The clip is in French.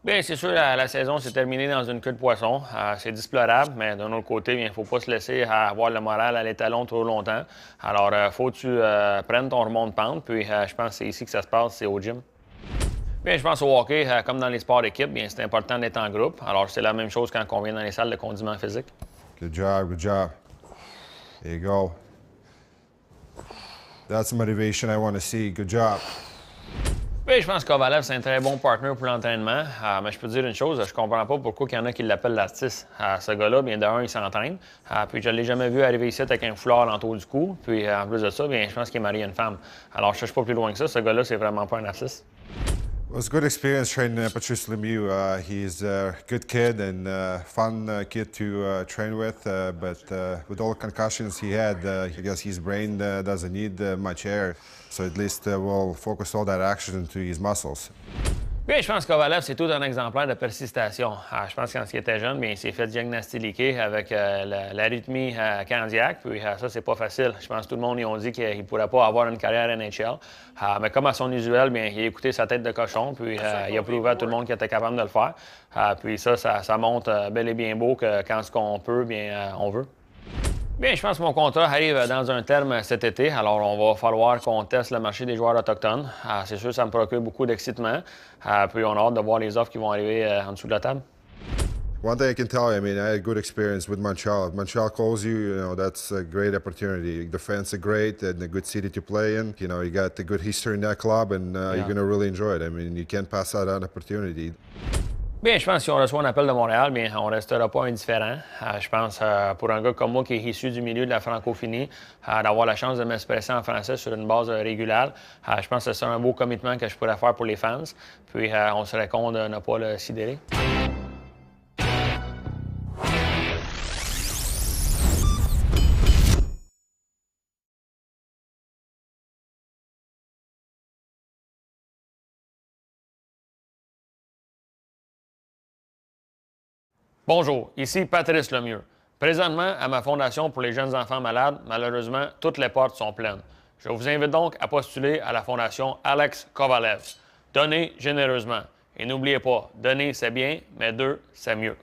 Bien, c'est sûr, la saison s'est terminée dans une queue de poisson. C'est déplorable, mais d'un autre côté, il ne faut pas se laisser avoir le moral à l'étalon trop longtemps. Alors, faut que tu prennes ton remont de pente. Puis, je pense que c'est ici que ça se passe, c'est au gym. Bien, je pense au hockey, comme dans les sports d'équipe, bien, c'est important d'être en groupe. Alors, c'est la même chose quand on vient dans les salles de condiments physiques. Good job, good job. There you go. That's the motivation I want to see. Good job. Oui, je pense que Kovalev, c'est un très bon partner pour l'entraînement. Mais je peux te dire une chose, je comprends pas pourquoi il y en a qui l'appellent l'artiste. Ce gars-là, bien d'un, il s'entraîne. Puis je ne l'ai jamais vu arriver ici avec un foulard autour du cou. Puis en plus de ça, bien, je pense qu'il est marié à une femme. Alors je ne cherche pas plus loin que ça. Ce gars-là, c'est vraiment pas un artiste. It was a good experience training Patrice Lemieux. He's a good kid and fun kid to train with. But with all the concussions he had, I guess his brain doesn't need much air. So at least we'll focus all that action into his muscles. Bien, je pense que Kovalev, c'est tout un exemplaire de persistation. Je pense que quand il était jeune, bien, il s'est fait diagnostiquer avec l'arythmie cardiaque. Puis ça, c'est pas facile. Je pense que tout le monde y ont dit qu'il ne pourrait pas avoir une carrière NHL. Mais comme à son usuel, bien, il a écouté sa tête de cochon. Puis il a prouvé à tout le monde qu'il était capable de le faire. Puis ça montre bel et bien beau que quand ce qu'on peut, bien, on veut. Bien, je pense que mon contrat arrive dans un terme cet été, alors on va falloir qu'on teste le marché des joueurs autochtones. C'est sûr, ça me procure beaucoup d'excitement. Puis on a hâte de voir les offres qui vont arriver en dessous de la table. One thing I can tell you, I mean, I had a good experience with Montreal. If Montreal calls you, you know, that's a great opportunity. The fans are great and a good city to play in. You know, you got a good history in that club and you're going to really enjoy it. I mean, you can't pass out an opportunity. Bien, je pense que si on reçoit un appel de Montréal, bien, on ne restera pas indifférent. Je pense, pour un gars comme moi qui est issu du milieu de la francophonie, d'avoir la chance de m'expresser en français sur une base régulière, je pense que c'est un beau commitment que je pourrais faire pour les fans. Puis, on serait con de ne pas le sidérer. Bonjour, ici Patrice Lemieux. Présentement, à ma Fondation pour les jeunes enfants malades, malheureusement, toutes les portes sont pleines. Je vous invite donc à postuler à la Fondation Alex Kovalev. Donnez généreusement. Et n'oubliez pas, donner c'est bien, mais deux, c'est mieux.